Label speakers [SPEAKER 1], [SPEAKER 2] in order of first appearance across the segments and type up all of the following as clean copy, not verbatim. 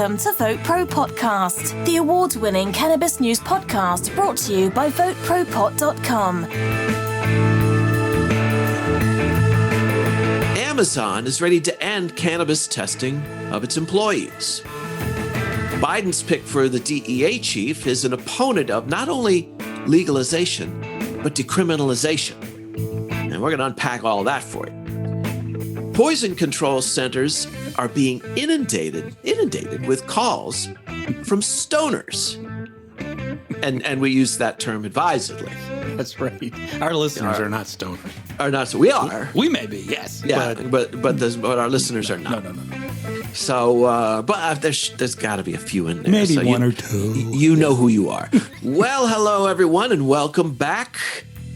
[SPEAKER 1] Welcome to VoteProPot-Cast, the award-winning cannabis news podcast brought to you by VoteProPot.com.
[SPEAKER 2] Amazon is ready to end cannabis testing of its employees. Biden's pick for the DEA chief is an opponent of not only legalization, but decriminalization. And we're going to unpack all that for you. Poison control centers are being inundated with calls from stoners. And we use that term advisedly.
[SPEAKER 3] That's right. Our listeners are not stoners.
[SPEAKER 2] Are not so. We are.
[SPEAKER 3] We may be, yes.
[SPEAKER 2] Yeah, but our listeners are not.
[SPEAKER 3] No.
[SPEAKER 2] So, but there's got to be a few in there.
[SPEAKER 3] Maybe
[SPEAKER 2] so
[SPEAKER 3] one or two.
[SPEAKER 2] You know who you are. Well, hello, everyone, and welcome back.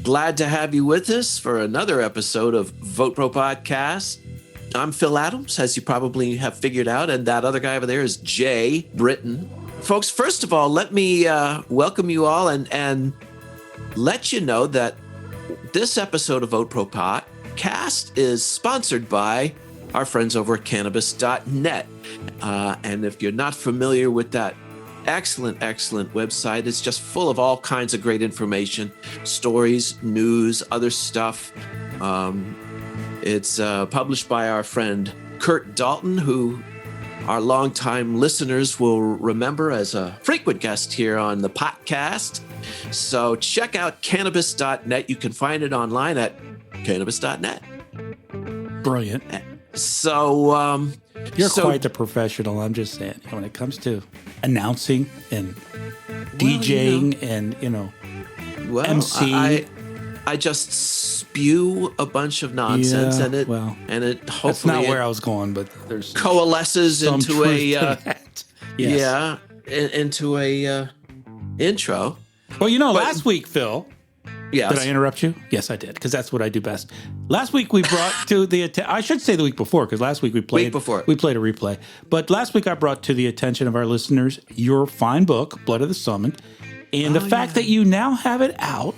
[SPEAKER 2] Glad to have you with us for another episode of VoteProPot-Cast. I'm Phil Adams, as you probably have figured out, and that other guy over there is Jay Britton. Folks, first of all, let me welcome you all and let you know that this episode of VoteProPot-Cast is sponsored by our friends over at cannabis.net. And if you're not familiar with that excellent website, it's just full of all kinds of great information, stories, news, other stuff. It's published by our friend Kurt Dalton, who our longtime listeners will remember as a frequent guest here on the podcast. So check out cannabis.net. You can find it online at cannabis.net.
[SPEAKER 3] Brilliant.
[SPEAKER 2] So
[SPEAKER 3] you're quite the professional. I'm just saying, when it comes to announcing and DJing and MC.
[SPEAKER 2] I just spew a bunch of nonsense, and it hopefully
[SPEAKER 3] that's not where I was going, but there's
[SPEAKER 2] coalesces into
[SPEAKER 3] yes.
[SPEAKER 2] into a intro.
[SPEAKER 3] Well, last week, Phil.
[SPEAKER 2] Yes.
[SPEAKER 3] Did I interrupt you? Yes, I did, because that's what I do best. Last week we brought to the I should say the week before, because last week we played a replay. But last week I brought to the attention of our listeners your fine book, Blood of the Summoned, and the fact that you now have it out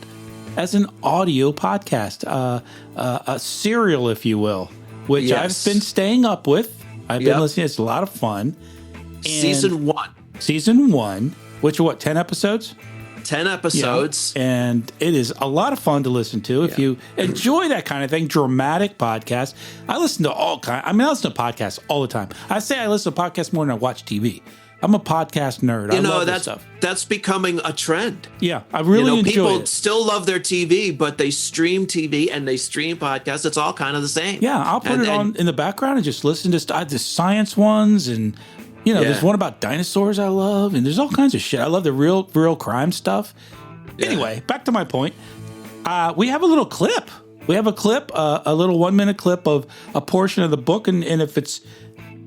[SPEAKER 3] as an audio podcast, a serial, if you will, which I've been staying up with. I've been listening. It's a lot of fun. And
[SPEAKER 2] Season
[SPEAKER 3] 1, which are 10 episodes?
[SPEAKER 2] 10 episodes.
[SPEAKER 3] Yeah. And it is a lot of fun to listen to. If you enjoy that kind of thing, dramatic podcast. I listen to I listen to podcasts all the time. I say I listen to podcasts more than I watch TV. I'm a podcast nerd. I love this stuff.
[SPEAKER 2] That's becoming a trend.
[SPEAKER 3] Yeah, I really enjoy
[SPEAKER 2] people
[SPEAKER 3] it.
[SPEAKER 2] Still love their TV, but they stream TV and they stream podcasts. It's all kind of the same.
[SPEAKER 3] Yeah, I'll put it on in the background and just listen to the science ones, and there's one about dinosaurs I love, and there's all kinds of shit. I love the real crime stuff. Yeah. Anyway, back to my point. We have a little clip. We have a clip, a little 1-minute clip of a portion of the book, and if it's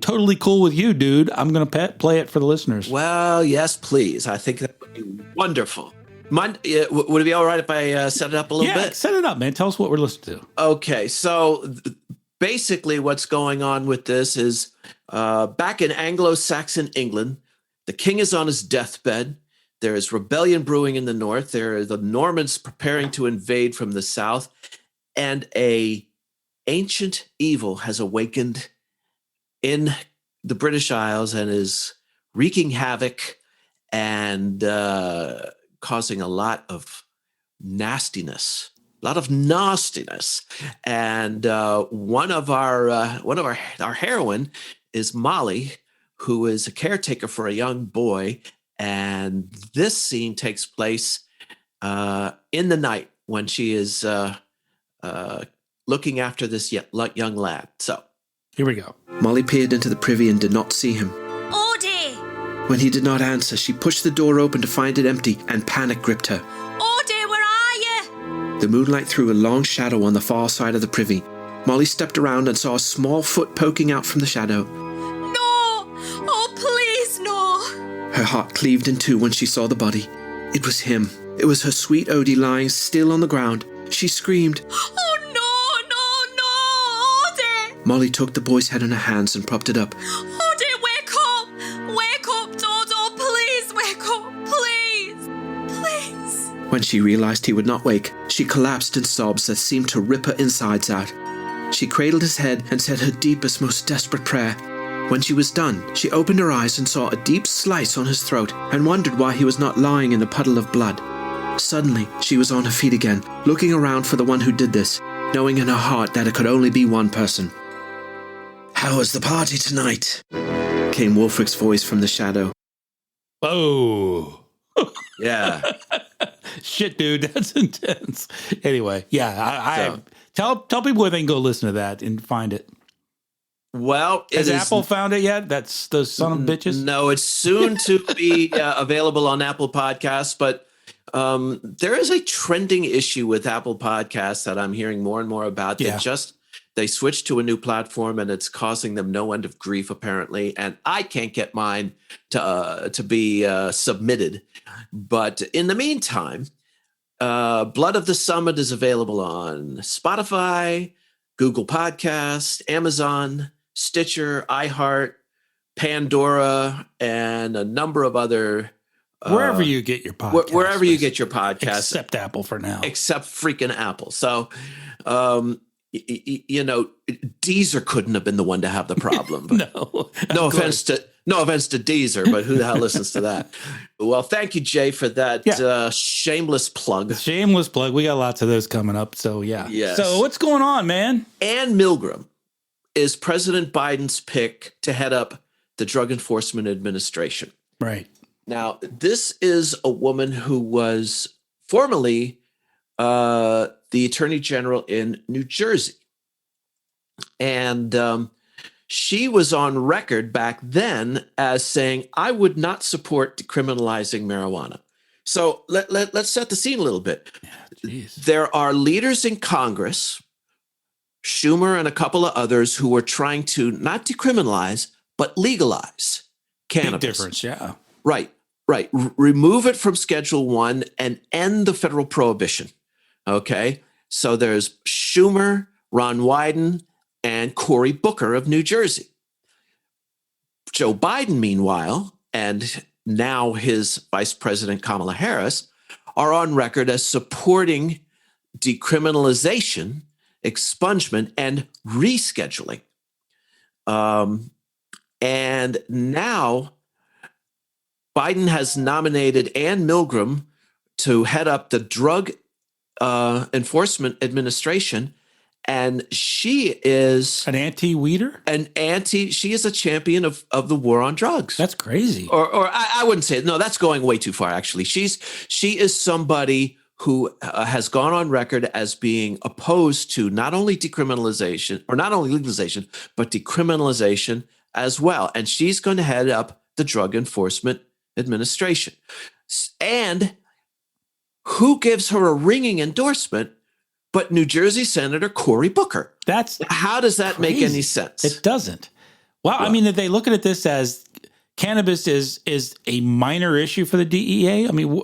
[SPEAKER 3] totally cool with you, dude, I'm going to play it for the listeners.
[SPEAKER 2] Well, yes, please. I think that would be wonderful. Would it be all right if I set it up a little bit? Yeah,
[SPEAKER 3] set it up, man. Tell us what we're listening to.
[SPEAKER 2] Okay, so basically what's going on with this is back in Anglo-Saxon England, the king is on his deathbed. There is rebellion brewing in the north. There are the Normans preparing to invade from the south. And a ancient evil has awakened in the British Isles and is wreaking havoc and causing a lot of nastiness. And one of our heroine is Molly, who is a caretaker for a young boy. And this scene takes place in the night when she is looking after this young lad. So
[SPEAKER 3] here we go.
[SPEAKER 4] Molly peered into the privy and did not see him.
[SPEAKER 5] Odie!
[SPEAKER 4] When he did not answer, she pushed the door open to find it empty, and panic gripped her.
[SPEAKER 5] Odie, where are you?
[SPEAKER 4] The moonlight threw a long shadow on the far side of the privy. Molly stepped around and saw a small foot poking out from the shadow.
[SPEAKER 5] No! Oh, please, no!
[SPEAKER 4] Her heart cleaved in two when she saw the body. It was him. It was her sweet Odie lying still on the ground. She screamed.
[SPEAKER 5] Oh, no! Odie!
[SPEAKER 4] Molly took the boy's head in her hands and propped it up.
[SPEAKER 5] Odie, wake up! Wake up, Dodo! Please, wake up! Please! Please!
[SPEAKER 4] When she realized he would not wake, she collapsed in sobs that seemed to rip her insides out. She cradled his head and said her deepest, most desperate prayer. When she was done, she opened her eyes and saw a deep slice on his throat and wondered why he was not lying in a puddle of blood. Suddenly, she was on her feet again, looking around for the one who did this, knowing in her heart that it could only be one person. "How was the party tonight?" came Wulfric's voice from the shadow.
[SPEAKER 3] Oh.
[SPEAKER 2] Yeah.
[SPEAKER 3] Shit, dude, that's intense. Anyway, yeah, tell people where they can go listen to that and find it.
[SPEAKER 2] Well,
[SPEAKER 3] has Apple found it yet? That's those son of bitches?
[SPEAKER 2] No, it's soon to be available on Apple Podcasts, but there is a trending issue with Apple Podcasts that I'm hearing more and more about.
[SPEAKER 3] Yeah.
[SPEAKER 2] They switched to a new platform, and it's causing them no end of grief, apparently. And I can't get mine to be submitted. But in the meantime, Blood of the Summit is available on Spotify, Google Podcasts, Amazon, Stitcher, iHeart, Pandora, and a number of other
[SPEAKER 3] wherever you get your podcasts.
[SPEAKER 2] Wherever you get your podcasts.
[SPEAKER 3] Except Apple for now.
[SPEAKER 2] Except freaking Apple. So, Deezer couldn't have been the one to have the problem. No offense to Deezer, but who the hell listens to that? Well, thank you, Jay, for that shameless plug.
[SPEAKER 3] Shameless plug. We got lots of those coming up. So, yeah.
[SPEAKER 2] Yes.
[SPEAKER 3] So, what's going on, man?
[SPEAKER 2] Ann Milgram is President Biden's pick to head up the Drug Enforcement Administration.
[SPEAKER 3] Right.
[SPEAKER 2] Now, this is a woman who was formerly the Attorney General in New Jersey. And she was on record back then as saying, I would not support decriminalizing marijuana. So let's set the scene a little bit.
[SPEAKER 3] Yeah,
[SPEAKER 2] there are leaders in Congress, Schumer and a couple of others, who are trying to not decriminalize, but legalize cannabis.
[SPEAKER 3] Big difference, yeah.
[SPEAKER 2] Right. Remove it from Schedule I and end the federal prohibition. Okay. So there's Schumer, Ron Wyden, and Cory Booker of New Jersey. Joe Biden, meanwhile, and now his Vice President Kamala Harris, are on record as supporting decriminalization, expungement, and rescheduling. And now Biden has nominated Ann Milgram to head up the Drug Enforcement Administration, and she is
[SPEAKER 3] an anti-weeder?
[SPEAKER 2] She is a champion of the war on drugs.
[SPEAKER 3] That's crazy.
[SPEAKER 2] Or I wouldn't say it. No, that's going way too far, actually. She is somebody who has gone on record as being opposed to not only decriminalization, or not only legalization, but decriminalization as well. And she's going to head up the Drug Enforcement Administration. And who gives her a ringing endorsement but New Jersey Senator Cory Booker? How does that make any sense?
[SPEAKER 3] It doesn't. Well, I mean, they look at this as cannabis is a minor issue for the DEA. I mean,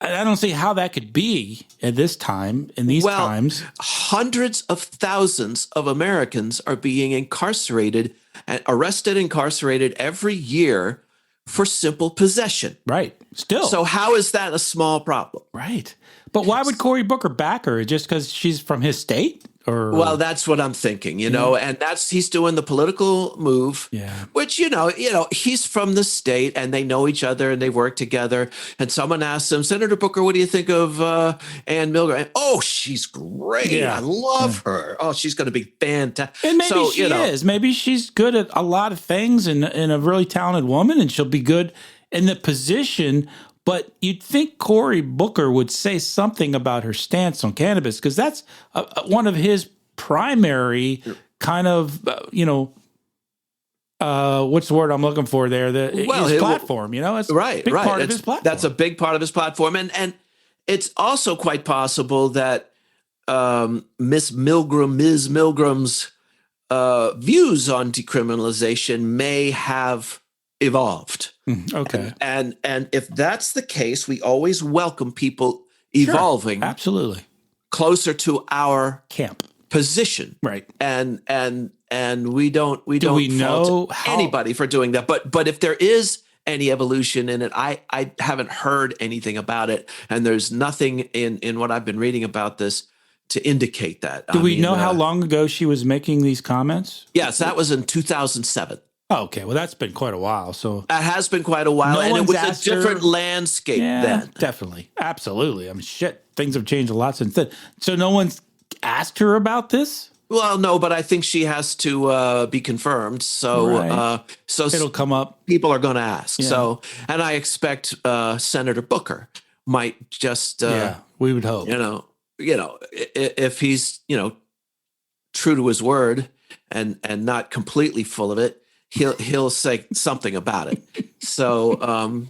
[SPEAKER 3] I don't see how that could be at this time, in these times.
[SPEAKER 2] Hundreds of thousands of Americans are being incarcerated and incarcerated every year for simple possession.
[SPEAKER 3] Right. Still.
[SPEAKER 2] So how is that a small problem?
[SPEAKER 3] Right. But why would Cory Booker back her? Just because she's from his state? Or
[SPEAKER 2] well, that's what I'm thinking, and he's doing the political move, which, he's from the state and they know each other and they work together. And someone asked him, Senator Booker, what do you think of Ann Milgram? And, oh, she's great. Yeah. I love her. Oh, she's going to be fantastic.
[SPEAKER 3] And maybe she is. Maybe she's good at a lot of things and a really talented woman, and she'll be good in the position. But you'd think Cory Booker would say something about her stance on cannabis, because that's one of his primary kind of, what's the word I'm looking for there? His platform, it's
[SPEAKER 2] right.
[SPEAKER 3] Part of his platform.
[SPEAKER 2] That's a big part of his platform. And it's also quite possible that Ms. Milgram's views on decriminalization may have evolved.
[SPEAKER 3] Okay.
[SPEAKER 2] And if that's the case, we always welcome people evolving.
[SPEAKER 3] Sure, absolutely.
[SPEAKER 2] Closer to our
[SPEAKER 3] camp
[SPEAKER 2] position.
[SPEAKER 3] Right.
[SPEAKER 2] And we don't fault anybody for doing that. But if there is any evolution in it, I haven't heard anything about it. And there's nothing in what I've been reading about this to indicate that.
[SPEAKER 3] Do we know how long ago she was making these comments?
[SPEAKER 2] Yes, that was in 2007.
[SPEAKER 3] Okay, well, that's been quite a while. So
[SPEAKER 2] it has been quite a while, and it was a different landscape then.
[SPEAKER 3] Definitely, absolutely. I mean, shit, things have changed a lot since then. So no one's asked her about this.
[SPEAKER 2] Well, no, but I think she has to be confirmed. So, so
[SPEAKER 3] it'll come up.
[SPEAKER 2] People are going to ask. Yeah. So, and I expect Senator Booker might just,
[SPEAKER 3] we would hope,
[SPEAKER 2] if he's, true to his word and not completely full of it, he'll say something about it. So, and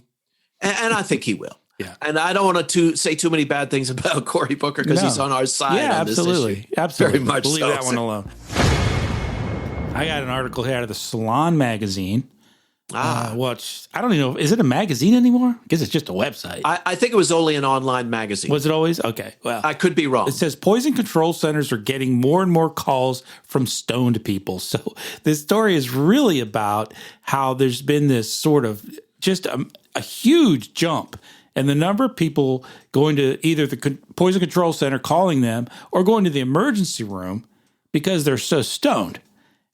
[SPEAKER 2] I think he will.
[SPEAKER 3] Yeah.
[SPEAKER 2] And I don't want to say too many bad things about Cory Booker because he's on our side.
[SPEAKER 3] Yeah,
[SPEAKER 2] on
[SPEAKER 3] absolutely.
[SPEAKER 2] This issue.
[SPEAKER 3] Absolutely.
[SPEAKER 2] Very much
[SPEAKER 3] Leave that one alone. I got an article here out of the Salon magazine. I don't even know. Is it a magazine anymore? I guess it's just a website.
[SPEAKER 2] I think it was only an online magazine.
[SPEAKER 3] Was it always? Okay. Well,
[SPEAKER 2] I could be wrong.
[SPEAKER 3] It says poison control centers are getting more and more calls from stoned people. So this story is really about how there's been this sort of just a huge jump in the number of people going to either the poison control center, calling them, or going to the emergency room because they're so stoned.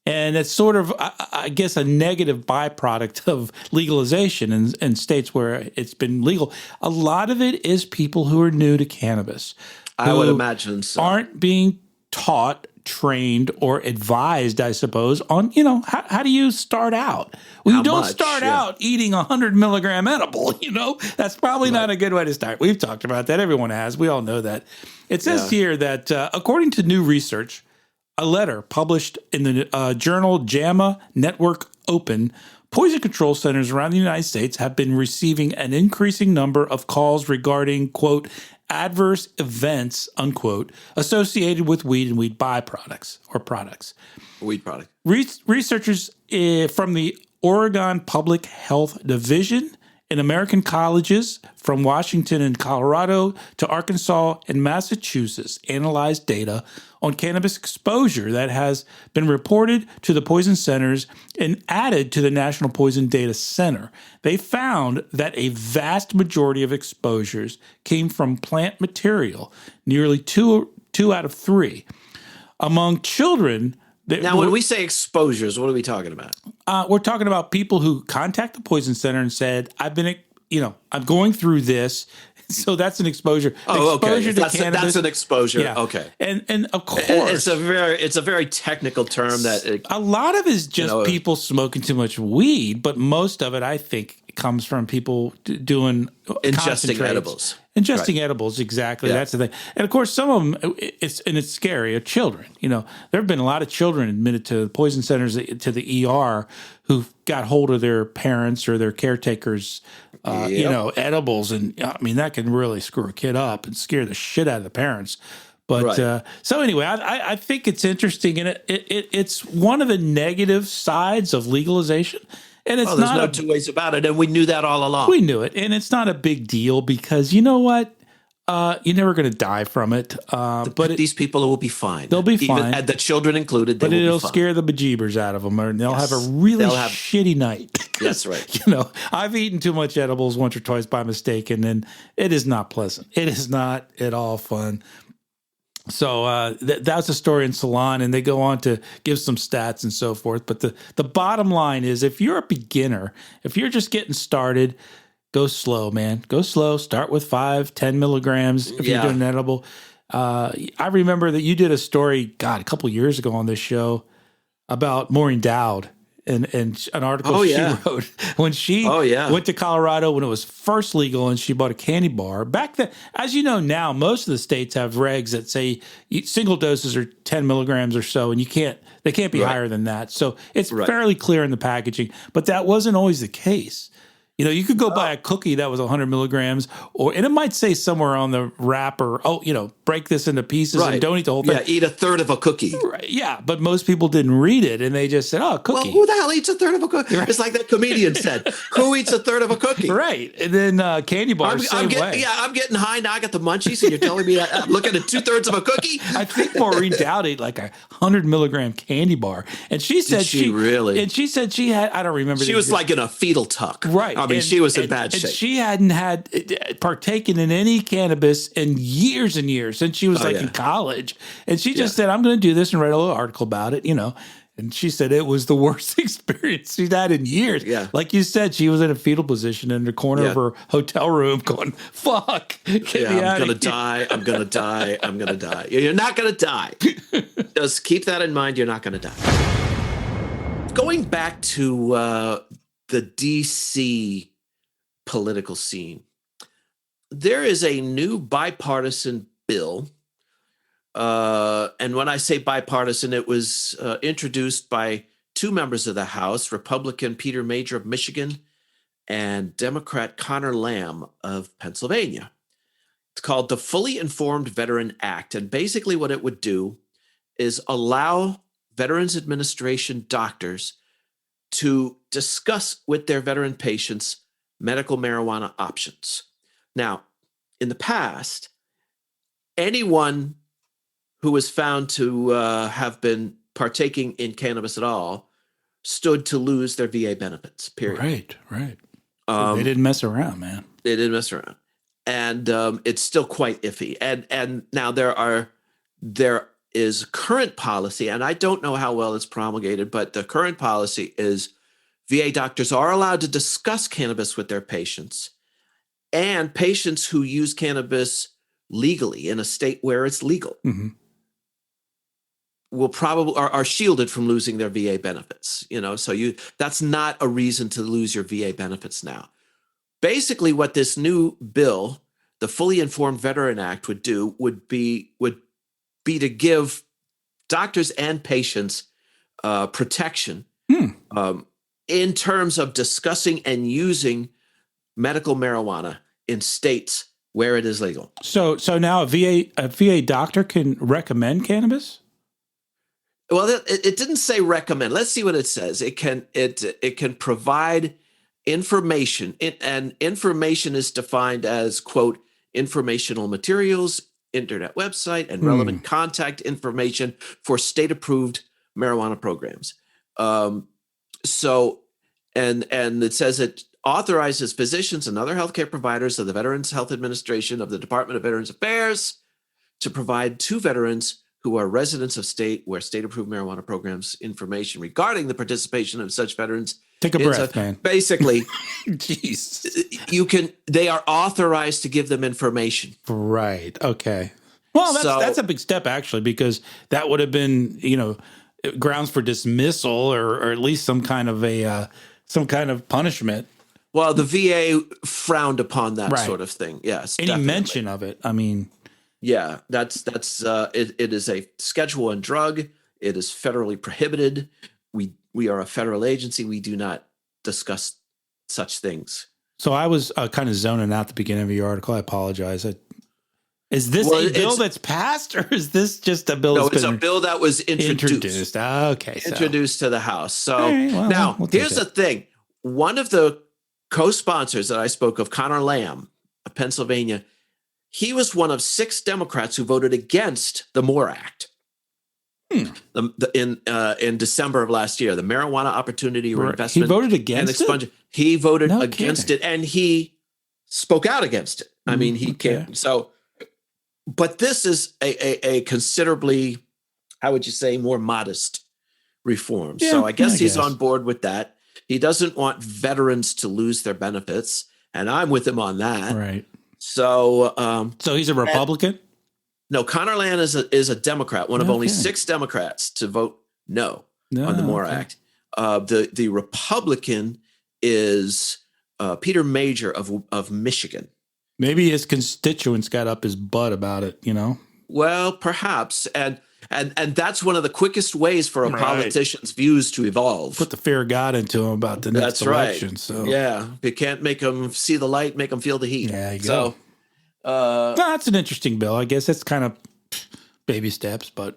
[SPEAKER 3] And it's sort of, I guess, a negative byproduct of legalization in states where it's been legal. A lot of it is people who are new to cannabis.
[SPEAKER 2] I would imagine so.
[SPEAKER 3] Aren't being taught, trained, or advised, I suppose, on, how do you start out? Well, you don't start out eating 100 milligram edible, That's probably not a good way to start. We've talked about that. Everyone has. We all know that. It says here that according to new research, a letter published in the journal JAMA Network Open, poison control centers around the United States have been receiving an increasing number of calls regarding, quote, adverse events, unquote, associated with weed and weed byproducts or products.
[SPEAKER 2] Weed product.
[SPEAKER 3] Researchers from the Oregon Public Health Division in American colleges from Washington and Colorado to Arkansas and Massachusetts analyzed data on cannabis exposure that has been reported to the poison centers and added to the National Poison Data Center. They found that a vast majority of exposures came from plant material, nearly two out of 3. Among children,
[SPEAKER 2] now, when we say exposures, what are we talking about?
[SPEAKER 3] We're talking about people who contact the poison center and said, I'm going through this. So that's an exposure.
[SPEAKER 2] Okay.
[SPEAKER 3] To cannabis.
[SPEAKER 2] That's an exposure.
[SPEAKER 3] Yeah.
[SPEAKER 2] Okay.
[SPEAKER 3] And of course,
[SPEAKER 2] it's a very technical term that
[SPEAKER 3] a lot of it is just people smoking too much weed, but most of it, I think, comes from people doing
[SPEAKER 2] ingesting edibles.
[SPEAKER 3] Ingesting edibles, exactly. Yeah. That's the thing. And of course, some of them, it's scary, are children. There have been a lot of children admitted to poison centers, to the ER, who got hold of their parents or their caretakers, edibles. And I mean, that can really screw a kid up and scare the shit out of the parents. But so anyway, I think it's interesting. And it's one of the negative sides of legalization. And it's
[SPEAKER 2] there's no two ways about it. And we knew that all along.
[SPEAKER 3] We knew it. And it's not a big deal because you know what? You're never going to die from it. But
[SPEAKER 2] these people will be fine.
[SPEAKER 3] They'll be fine.
[SPEAKER 2] And the children included,
[SPEAKER 3] but it'll scare the bejeebers out of them. And they'll have a really shitty night.
[SPEAKER 2] That's right.
[SPEAKER 3] I've eaten too much edibles once or twice by mistake, and then it is not pleasant. It is not at all fun. So that's a story in Salon, and they go on to give some stats and so forth. But the bottom line is, if you're a beginner, if you're just getting started, go slow, man. Go slow. Start with 5-10 milligrams if you're doing an edible. I remember that you did a story, a couple years ago on this show about Maureen Dowd. And an article she wrote when she went to Colorado when it was first legal, and she bought a candy bar. Back then, as you know now, most of the states have regs that say single doses are 10 milligrams or so, and they can't be higher than that. So it's fairly clear in the packaging, but that wasn't always the case. You could go buy a cookie that was 100 milligrams, and it might say somewhere on the wrapper, break this into pieces and don't eat the whole thing.
[SPEAKER 2] Yeah, eat a third of a cookie.
[SPEAKER 3] Right, yeah, but most people didn't read it, and they just said, a cookie.
[SPEAKER 2] Well, who the hell eats a third of a cookie? Right. It's like that comedian said, who eats a third of a cookie?
[SPEAKER 3] Right, and then candy bars, same way.
[SPEAKER 2] Yeah, I'm getting high now. I got the munchies, and you're telling me that I'm looking at 2/3 of a cookie?
[SPEAKER 3] I think Maureen Dowd ate like 100 milligram candy bar, and she said
[SPEAKER 2] really?
[SPEAKER 3] And she said she had, I don't remember.
[SPEAKER 2] She was like in a fetal tuck.
[SPEAKER 3] Right.
[SPEAKER 2] I mean, she was in bad shape.
[SPEAKER 3] And she hadn't had partaken in any cannabis in years and years since she was in college. And she just said, I'm going to do this and write a little article about it, And she said it was the worst experience she'd had in years.
[SPEAKER 2] Yeah.
[SPEAKER 3] Like you said, she was in a fetal position in the corner of her hotel room going, fuck, get me out
[SPEAKER 2] I'm going to die. I'm going to die. I'm going to die. You're not going to die. Just keep that in mind. You're not going to die. Going back to the D.C. political scene, there is a new bipartisan bill. And when I say bipartisan, it was introduced by two members of the House, Republican Peter Major of Michigan and Democrat Connor Lamb of Pennsylvania. It's called the Fully Informed Veteran Act. And basically what it would do is allow Veterans Administration doctors to discuss with their veteran patients medical marijuana options. Now, in the past, anyone who was found to have been partaking in cannabis at all stood to lose their VA benefits, period.
[SPEAKER 3] Right. They didn't mess around, man.
[SPEAKER 2] They didn't mess around. And it's still quite iffy. And now there is current policy, and I don't know how well it's promulgated, but the current policy is VA doctors are allowed to discuss cannabis with their patients, and patients who use cannabis legally in a state where it's legal will probably are shielded from losing their VA benefits. So that's not a reason to lose your VA benefits now. Basically, what this new bill, the Fully Informed Veteran Act, would do would be to give doctors and patients protection in terms of discussing and using medical marijuana in states where it is legal.
[SPEAKER 3] So now a VA doctor can recommend cannabis?
[SPEAKER 2] Well, it didn't say recommend. Let's see what it says. It can provide information, and information is defined as, quote, informational materials, internet website, and relevant contact information for state-approved marijuana programs. So it says it authorizes physicians and other healthcare providers of the Veterans Health Administration of the Department of Veterans Affairs to provide to veterans who are residents of state where state-approved marijuana programs information regarding the participation of such veterans.
[SPEAKER 3] Take a breath, man.
[SPEAKER 2] Basically,
[SPEAKER 3] jeez,
[SPEAKER 2] they are authorized to give them information.
[SPEAKER 3] Right. Okay. Well, that's a big step actually, because that would have been, grounds for dismissal or at least some kind of punishment.
[SPEAKER 2] Well, the VA frowned upon that sort of thing. Yes.
[SPEAKER 3] Any mention of it, I mean.
[SPEAKER 2] Yeah, that's it is a Schedule I drug. It is federally prohibited. We are a federal agency. We do not discuss such things.
[SPEAKER 3] So I was kind of zoning out at the beginning of your article. I apologize. Is this a bill that's passed, or is this just a bill?
[SPEAKER 2] No, it's a bill that was introduced.
[SPEAKER 3] Okay,
[SPEAKER 2] introduced to the House. So now here's the thing. One of the co-sponsors that I spoke of, Connor Lamb of Pennsylvania, he was one of 6 Democrats who voted against the MORE Act in December of last year, the Marijuana Opportunity Reinvestment.
[SPEAKER 3] He voted against it?
[SPEAKER 2] He voted against it, and he spoke out against it. I mean, he can't. So, but this is a considerably, how would you say, more modest reform. So I guess he's on board with that. He doesn't want veterans to lose their benefits, and I'm with him on that.
[SPEAKER 3] Right.
[SPEAKER 2] So
[SPEAKER 3] he's a Republican?
[SPEAKER 2] No, Connor Lamb is a Democrat, one of only 6 Democrats to vote no on the MORE Act. The Republican is Peter Major of Michigan.
[SPEAKER 3] Maybe his constituents got up his butt about it,
[SPEAKER 2] Well, perhaps, and that's one of the quickest ways for a politician's views to evolve.
[SPEAKER 3] Put the fear of God into him about the next election. Right. So
[SPEAKER 2] yeah, if you can't make them see the light, make them feel the heat.
[SPEAKER 3] Yeah, you go. That's an interesting bill. I guess it's kind of baby steps, but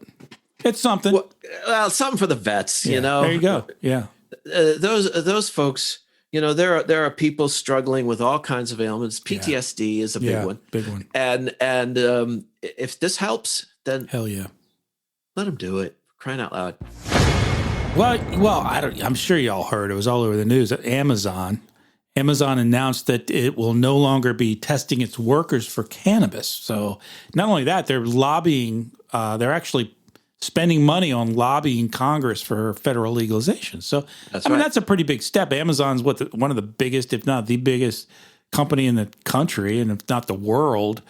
[SPEAKER 3] it's something.
[SPEAKER 2] Well, something for the vets,
[SPEAKER 3] There you go. Yeah,
[SPEAKER 2] those folks. There are people struggling with all kinds of ailments. PTSD is a big one.
[SPEAKER 3] Big one.
[SPEAKER 2] And if this helps, then
[SPEAKER 3] hell yeah.
[SPEAKER 2] Let them do it. Crying out loud.
[SPEAKER 3] Well, I'm sure y'all heard. It was all over the news. Amazon announced that it will no longer be testing its workers for cannabis. So not only that, they're lobbying. They're actually spending money on lobbying Congress for federal legalization. So, that's a pretty big step. Amazon's one of the biggest, if not the biggest company in the country, and if not the world.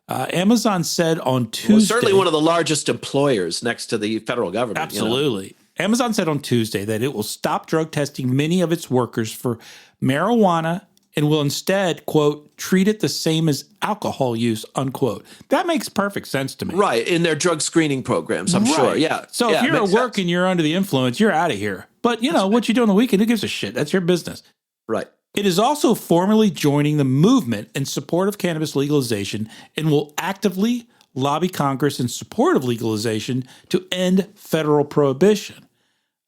[SPEAKER 3] Amazon said on Tuesday... Well,
[SPEAKER 2] certainly one of the largest employers next to the federal government.
[SPEAKER 3] Absolutely. Amazon said on Tuesday that it will stop drug testing many of its workers for marijuana and will instead, quote, treat it the same as alcohol use, unquote. That makes perfect sense to me.
[SPEAKER 2] Right, in their drug screening programs, I'm sure, yeah.
[SPEAKER 3] So if you're at work and you're under the influence, you're out of here. But, what you do on the weekend, who gives a shit? That's your business.
[SPEAKER 2] Right.
[SPEAKER 3] It is also formally joining the movement in support of cannabis legalization and will actively lobby Congress in support of legalization to end federal prohibition.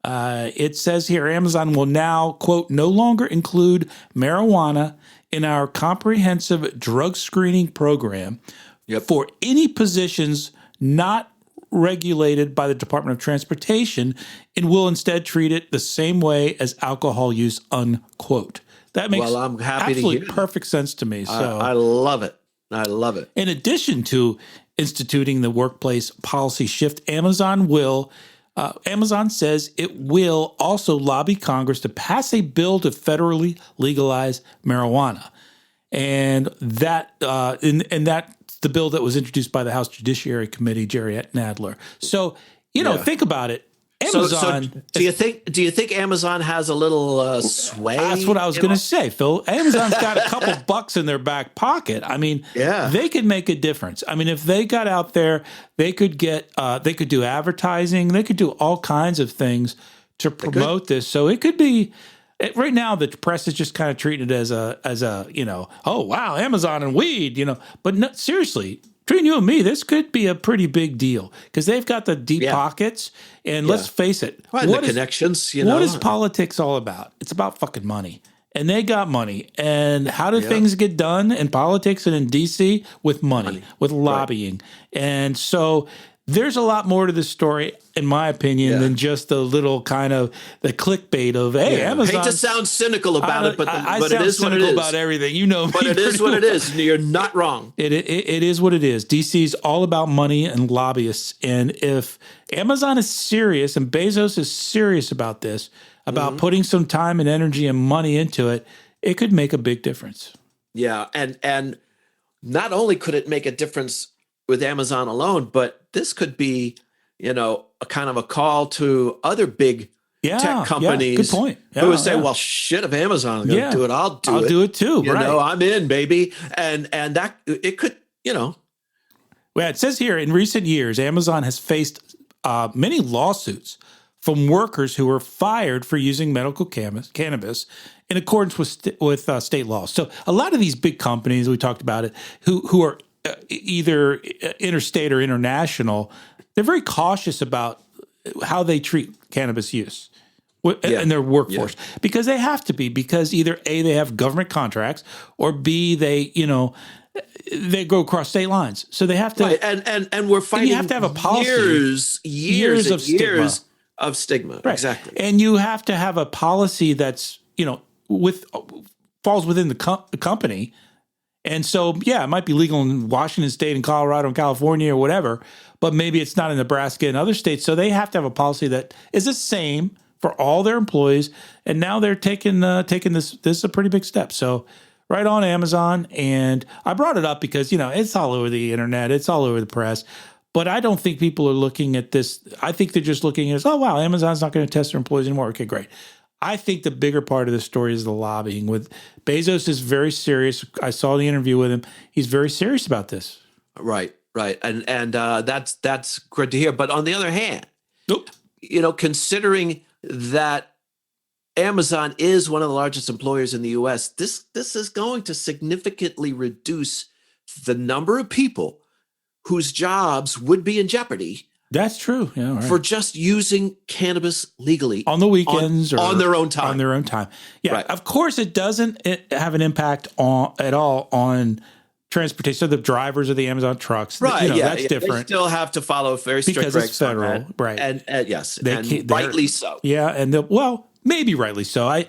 [SPEAKER 3] It says here, Amazon will now, quote, no longer include marijuana in our comprehensive drug screening program for any positions not regulated by the Department of Transportation and will instead treat it the same way as alcohol use, unquote. That makes
[SPEAKER 2] I'm happy
[SPEAKER 3] absolutely
[SPEAKER 2] to hear
[SPEAKER 3] perfect sense to me. So
[SPEAKER 2] I love it. I love it.
[SPEAKER 3] In addition to instituting the workplace policy shift, Amazon says it will also lobby Congress to pass a bill to federally legalize marijuana, and that's the bill that was introduced by the House Judiciary Committee, Jerry Nadler. So think about it. Amazon.
[SPEAKER 2] Do you think Amazon has a little sway?
[SPEAKER 3] That's what I was going to say, Phil. Amazon's got a couple bucks in their back pocket. I mean, they could make a difference. I mean, if they got out there, they could do advertising. They could do all kinds of things to promote this. So it could be. Right now, the press is just kind of treating it as a oh wow, Amazon and weed, But no, seriously. Between you and me, this could be a pretty big deal because they've got the deep pockets. And let's face it.
[SPEAKER 2] What the connections,
[SPEAKER 3] What is politics all about? It's about fucking money. And they got money. And how do things get done in politics and in D.C.? With money. With lobbying. Right. And so there's a lot more to this story, in my opinion, than just the little kind of the clickbait of, hey, Amazon.
[SPEAKER 2] I hate to sound cynical about it, but it is what it is.
[SPEAKER 3] About everything. You know me.
[SPEAKER 2] But it is what it is. You're not wrong.
[SPEAKER 3] It is what it is. DC's all about money and lobbyists. And if Amazon is serious and Bezos is serious about this, about putting some time and energy and money into it, it could make a big difference.
[SPEAKER 2] Yeah. And not only could it make a difference with Amazon alone, but this could be, a kind of a call to other big tech companies.
[SPEAKER 3] Good point.
[SPEAKER 2] Who would say, well, shit, if Amazon is going to do it, I'll do it
[SPEAKER 3] too.
[SPEAKER 2] I'm in, baby. And that it could,
[SPEAKER 3] Well, it says here in recent years, Amazon has faced many lawsuits from workers who were fired for using medical cannabis in accordance with state laws. So a lot of these big companies, we talked about it, who are either interstate or international, they're very cautious about how they treat cannabis use in their workforce because they have to be, because either A, they have government contracts, or B, they go across state lines. So they have to,
[SPEAKER 2] right. and we're fighting.
[SPEAKER 3] You have to have a policy,
[SPEAKER 2] years of stigma.
[SPEAKER 3] Right.
[SPEAKER 2] Exactly.
[SPEAKER 3] And you have to have a policy that's, falls within the company. And so, it might be legal in Washington State and Colorado and California or whatever, but maybe it's not in Nebraska and other states. So they have to have a policy that is the same for all their employees. And now they're taking this. This is a pretty big step. So right on, Amazon. And I brought it up because, it's all over the internet. It's all over the press. But I don't think people are looking at this. I think they're just looking at, oh, wow, Amazon's not going to test their employees anymore. Okay, great. I think the bigger part of the story is the lobbying. With Bezos is very serious. I saw the interview with him. He's very serious about this.
[SPEAKER 2] Right. And that's good to hear. But on the other hand, considering that Amazon is one of the largest employers in the U.S., this is going to significantly reduce the number of people whose jobs would be in jeopardy.
[SPEAKER 3] That's true. Yeah, right.
[SPEAKER 2] For just using cannabis legally
[SPEAKER 3] on the weekends or
[SPEAKER 2] on their own time.
[SPEAKER 3] On their own time. Yeah.
[SPEAKER 2] Right.
[SPEAKER 3] Of course, it doesn't have an impact at all on transportation. So the drivers of the Amazon trucks,
[SPEAKER 2] right?
[SPEAKER 3] That's different.
[SPEAKER 2] They still have to follow very strict regs
[SPEAKER 3] because it's federal, right?
[SPEAKER 2] And yes, and rightly so.
[SPEAKER 3] Yeah, and maybe rightly so. I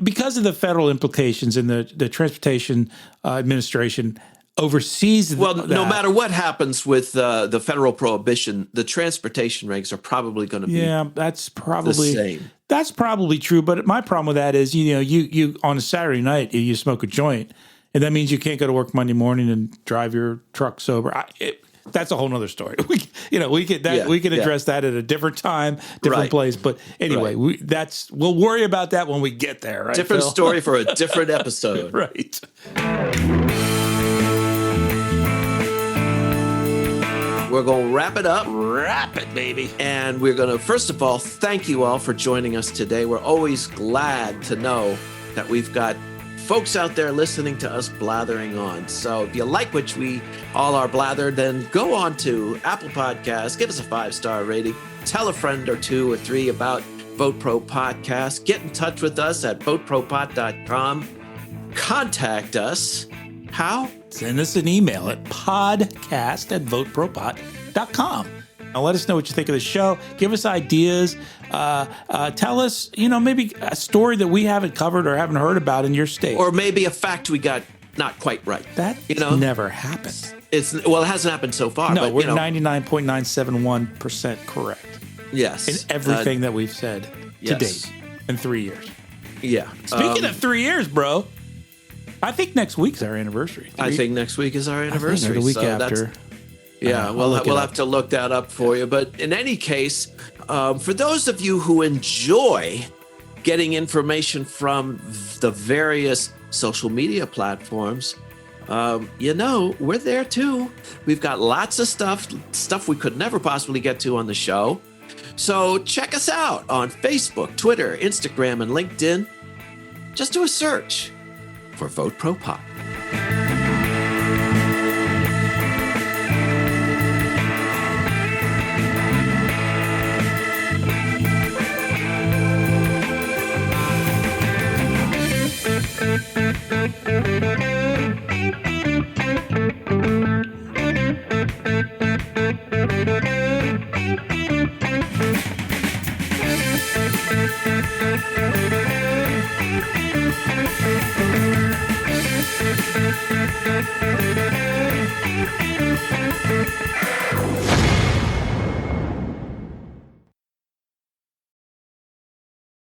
[SPEAKER 3] because of the federal implications in the Transportation Administration. oversees.
[SPEAKER 2] No matter what happens with the federal prohibition, the transportation regs are probably going to be
[SPEAKER 3] that's probably
[SPEAKER 2] the same.
[SPEAKER 3] That's probably true. But my problem with that is, you on a Saturday night, you smoke a joint, and that means you can't go to work Monday morning and drive your truck sober. That's a whole nother story. We can address that at a different time, different place. But anyway, we'll worry about that when we get there. Right,
[SPEAKER 2] different
[SPEAKER 3] Phil?
[SPEAKER 2] Story for a different episode.
[SPEAKER 3] Right.
[SPEAKER 2] We're going to wrap it up.
[SPEAKER 3] Wrap it, baby.
[SPEAKER 2] And we're going to, first of all, thank you all for joining us today. We're always glad to know that we've got folks out there listening to us blathering on. So if you like what we all are blathered, then go on to Apple Podcasts, give us a 5-star rating, tell a friend or 2 or 3 about Vote Pro Podcast. Get in touch with us at VoteProPot.com. Contact us. How?
[SPEAKER 3] Send us an email at podcast@VoteProPot.com. Now let us know what you think of the show. Give us ideas. Tell us, maybe a story that we haven't covered or haven't heard about in your state.
[SPEAKER 2] Or maybe a fact we got not quite right.
[SPEAKER 3] That never happened.
[SPEAKER 2] It hasn't happened so far.
[SPEAKER 3] No,
[SPEAKER 2] but,
[SPEAKER 3] we're 99.971% correct.
[SPEAKER 2] Yes.
[SPEAKER 3] In everything that we've said to date in 3 years.
[SPEAKER 2] Yeah.
[SPEAKER 3] Speaking of 3 years, bro, I think next week's our anniversary.
[SPEAKER 2] I think next week is our anniversary.
[SPEAKER 3] The week after.
[SPEAKER 2] We'll have to look that up for you. But in any case, for those of you who enjoy getting information from the various social media platforms, we're there too. We've got lots of stuff we could never possibly get to on the show. So check us out on Facebook, Twitter, Instagram, and LinkedIn. Just do a search for Vote Pro Pot.